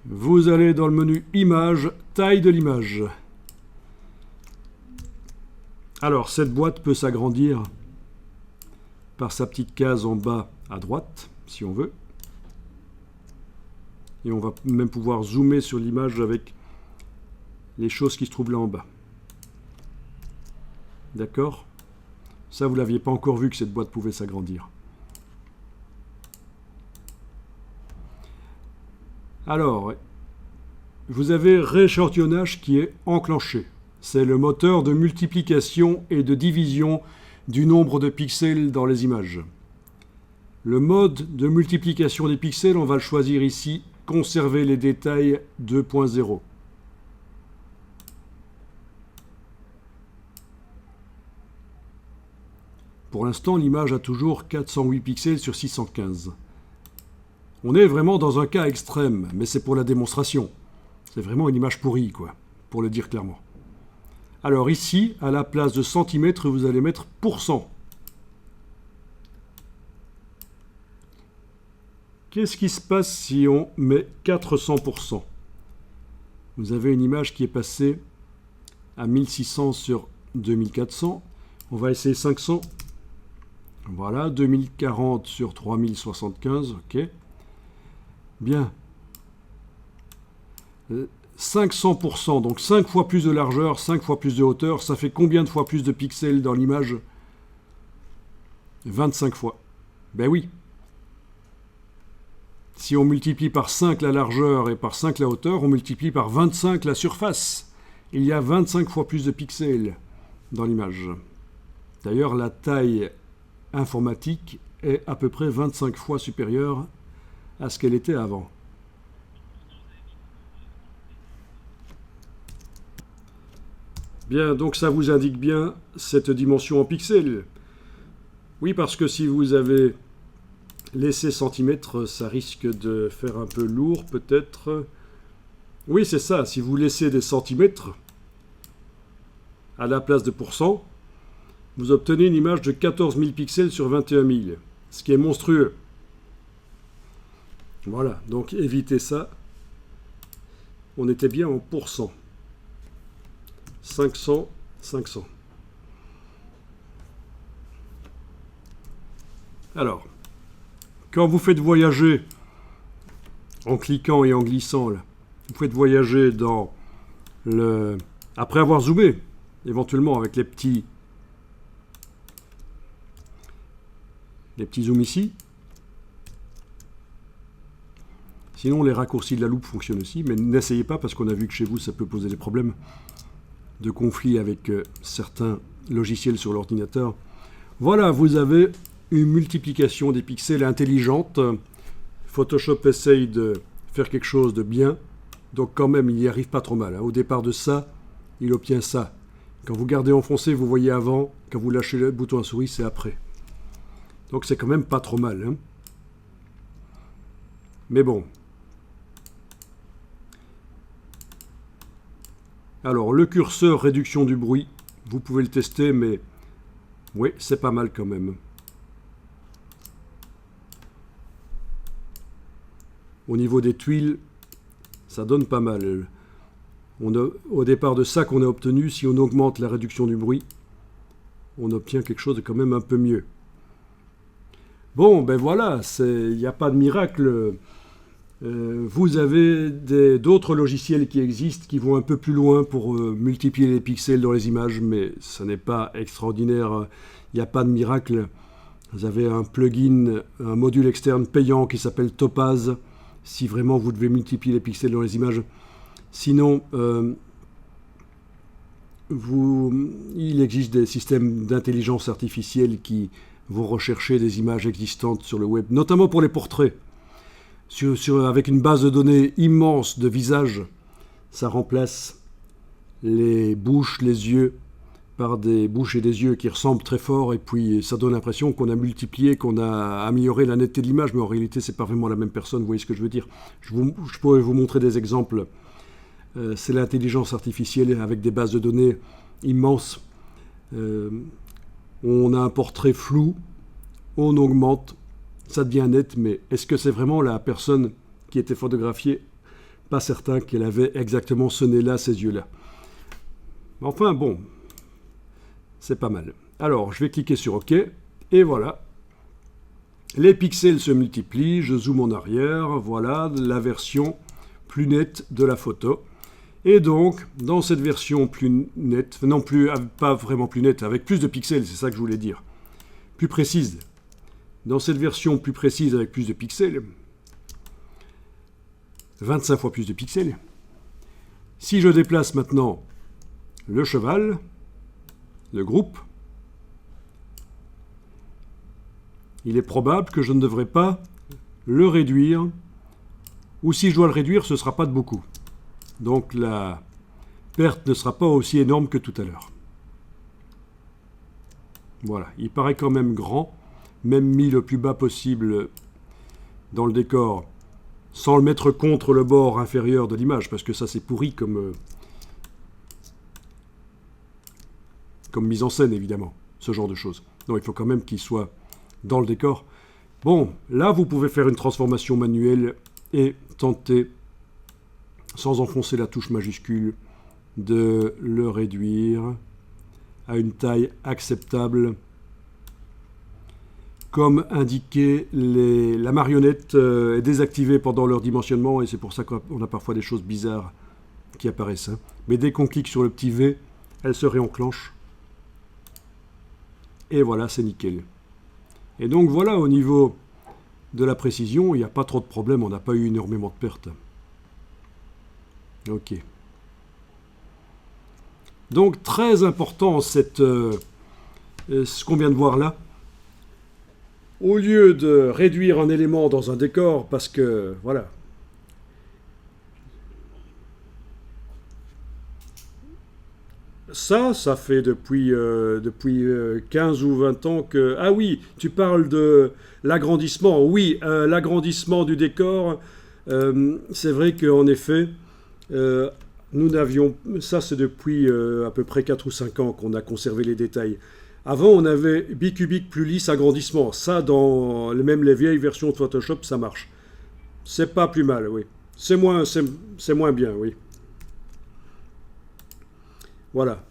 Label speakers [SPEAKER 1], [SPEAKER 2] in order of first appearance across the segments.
[SPEAKER 1] Vous allez dans le menu Images, taille de l'image. Alors, cette boîte peut s'agrandir par sa petite case en bas à droite, si on veut. Et on va même pouvoir zoomer sur l'image avec les choses qui se trouvent là en bas. D'accord? Ça, vous ne l'aviez pas encore vu que cette boîte pouvait s'agrandir. Alors, vous avez rééchantillonnage qui est enclenché. C'est le moteur de multiplication et de division du nombre de pixels dans les images. Le mode de multiplication des pixels, on va le choisir ici, conserver les détails 2.0. Pour l'instant, l'image a toujours 408 pixels sur 615. On est vraiment dans un cas extrême, mais c'est pour la démonstration. C'est vraiment une image pourrie, quoi, pour le dire clairement. Alors ici, à la place de centimètres, vous allez mettre pourcent. Qu'est-ce qui se passe si on met 400%? Vous avez une image qui est passée à 1600 sur 2400. On va essayer 500. Voilà, 2040 sur 3075, ok. Bien. 500%, donc 5 fois plus de largeur, 5 fois plus de hauteur, ça fait combien de fois plus de pixels dans l'image? 25 fois. Ben oui. Si on multiplie par 5 la largeur et par 5 la hauteur, on multiplie par 25 la surface. Il y a 25 fois plus de pixels dans l'image. D'ailleurs, la taille informatique est à peu près 25 fois supérieure à ce qu'elle était avant. Bien, donc ça vous indique bien cette dimension en pixels. Oui, parce que si vous avez laissé centimètres, ça risque de faire un peu lourd peut-être. Oui, c'est ça, si vous laissez des centimètres à la place de pourcent, vous obtenez une image de 14 000 pixels sur 21 000, ce qui est monstrueux. Voilà, donc évitez ça. On était bien en pourcent. 500, 500. Alors, quand vous faites voyager, en cliquant et en glissant, là, vous faites voyager dans le... Après avoir zoomé, éventuellement avec les petits zooms ici. Sinon, les raccourcis de la loupe fonctionnent aussi, mais n'essayez pas parce qu'on a vu que chez vous, ça peut poser des problèmes de conflit avec certains logiciels sur l'ordinateur. Voilà, vous avez une multiplication des pixels intelligente. Photoshop essaye de faire quelque chose de bien, donc quand même, il n'y arrive pas trop mal. Au départ de ça, il obtient ça. Quand vous gardez enfoncé, vous voyez avant. Quand vous lâchez le bouton à souris, c'est après. Donc c'est quand même pas trop mal. Hein. Mais bon. Alors, le curseur réduction du bruit, vous pouvez le tester, mais oui, c'est pas mal quand même. Au niveau des tuiles, ça donne pas mal. Au départ de ça qu'on a obtenu, si on augmente la réduction du bruit, on obtient quelque chose de quand même un peu mieux. Bon, ben voilà, il n'y a pas de miracle. Vous avez d'autres logiciels qui existent, qui vont un peu plus loin pour multiplier les pixels dans les images, mais ce n'est pas extraordinaire. Il n'y a pas de miracle. Vous avez un plugin, un module externe payant qui s'appelle Topaz, si vraiment vous devez multiplier les pixels dans les images. Sinon, il existe des systèmes d'intelligence artificielle qui vont rechercher des images existantes sur le web, notamment pour les portraits. Avec une base de données immense de visages, ça remplace les bouches, les yeux, par des bouches et des yeux qui ressemblent très fort, et puis ça donne l'impression qu'on a multiplié, qu'on a amélioré la netteté de l'image, mais en réalité, c'est pas vraiment la même personne, vous voyez ce que je veux dire. Je pourrais vous montrer des exemples. C'est l'intelligence artificielle avec des bases de données immenses. On a un portrait flou, on augmente, ça devient net, mais est-ce que c'est vraiment la personne qui était photographiée pas certain qu'elle avait exactement ce nez-là, ces yeux-là. Enfin bon, c'est pas mal. Alors, je vais cliquer sur OK, et voilà. Les pixels se multiplient, je zoome en arrière, voilà la version plus nette de la photo. Et donc, dans cette version plus nette, non plus, pas vraiment plus nette, avec plus de pixels, c'est ça que je voulais dire, plus précise. Dans cette version plus précise avec plus de pixels, 25 fois plus de pixels, si je déplace maintenant le cheval, le groupe, il est probable que je ne devrais pas le réduire, ou si je dois le réduire, ce ne sera pas de beaucoup. Donc la perte ne sera pas aussi énorme que tout à l'heure. Voilà, il paraît quand même grand, même mis le plus bas possible dans le décor, sans le mettre contre le bord inférieur de l'image, parce que ça c'est pourri comme mise en scène évidemment, ce genre de choses. Non, il faut quand même qu'il soit dans le décor. Bon, là vous pouvez faire une transformation manuelle et tenter, sans enfoncer la touche majuscule, de le réduire à une taille acceptable. Comme indiqué, la marionnette est désactivée pendant leur dimensionnement et c'est pour ça qu'on a parfois des choses bizarres qui apparaissent. Hein. Mais dès qu'on clique sur le petit V, elle se réenclenche. Et voilà, c'est nickel. Et donc voilà, au niveau de la précision, il n'y a pas trop de problème, on n'a pas eu énormément de pertes. Ok. Donc très important ce qu'on vient de voir là. Au lieu de réduire un élément dans un décor, parce que voilà. Ça fait depuis 15 ou 20 ans que... Ah oui, tu parles de l'agrandissement. Oui, l'agrandissement du décor, c'est vrai qu'en effet, nous n'avions... Ça, c'est depuis à peu près 4 ou 5 ans qu'on a conservé les détails. Avant, on avait bicubique plus lisse agrandissement. Ça, dans même les vieilles versions de Photoshop, ça marche. C'est pas plus mal, oui. C'est moins bien, oui. Voilà.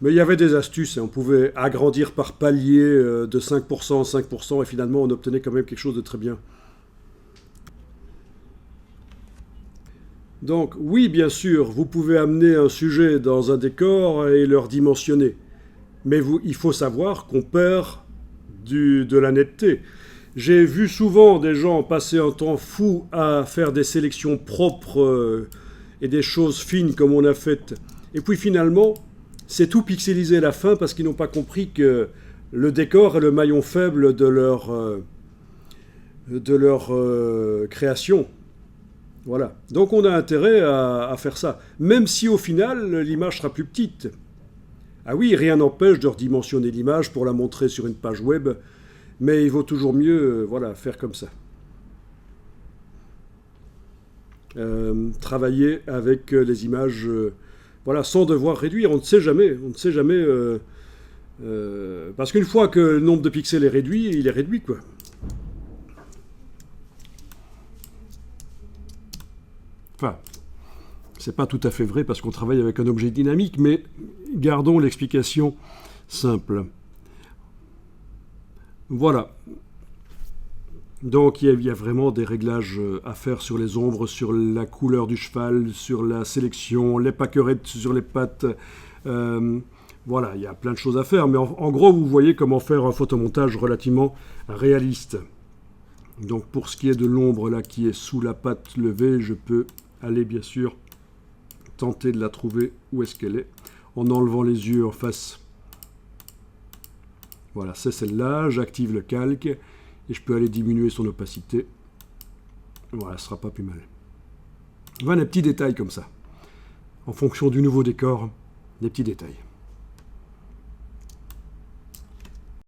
[SPEAKER 1] Mais il y avait des astuces. On pouvait agrandir par palier de 5% en 5%, et finalement, on obtenait quand même quelque chose de très bien. Donc, oui, bien sûr, vous pouvez amener un sujet dans un décor et le redimensionner. Mais il faut savoir qu'on perd de la netteté. J'ai vu souvent des gens passer un temps fou à faire des sélections propres et des choses fines comme on a fait. Et puis finalement, c'est tout pixelisé à la fin parce qu'ils n'ont pas compris que le décor est le maillon faible de leur création. Voilà. Donc on a intérêt à faire ça. Même si au final, l'image sera plus petite. Ah oui, rien n'empêche de redimensionner l'image pour la montrer sur une page web, mais il vaut toujours mieux faire comme ça. Travailler avec les images, sans devoir réduire. On ne sait jamais. Parce qu'une fois que le nombre de pixels est réduit, il est réduit, quoi. Enfin, c'est pas tout à fait vrai parce qu'on travaille avec un objet dynamique, mais gardons l'explication simple. Voilà. Donc il y a vraiment des réglages à faire sur les ombres, sur la couleur du cheval, sur la sélection, les pâquerettes sur les pattes. Voilà, il y a plein de choses à faire, mais en gros, vous voyez comment faire un photomontage relativement réaliste. Donc pour ce qui est de l'ombre là qui est sous la patte levée, je peux aller bien sûr tenter de la trouver où est-ce qu'elle est, en enlevant les yeux en face. Voilà, c'est celle-là, j'active le calque, et je peux aller diminuer son opacité. Voilà, ce sera pas plus mal. Voilà, des petits détails comme ça. En fonction du nouveau décor, des petits détails.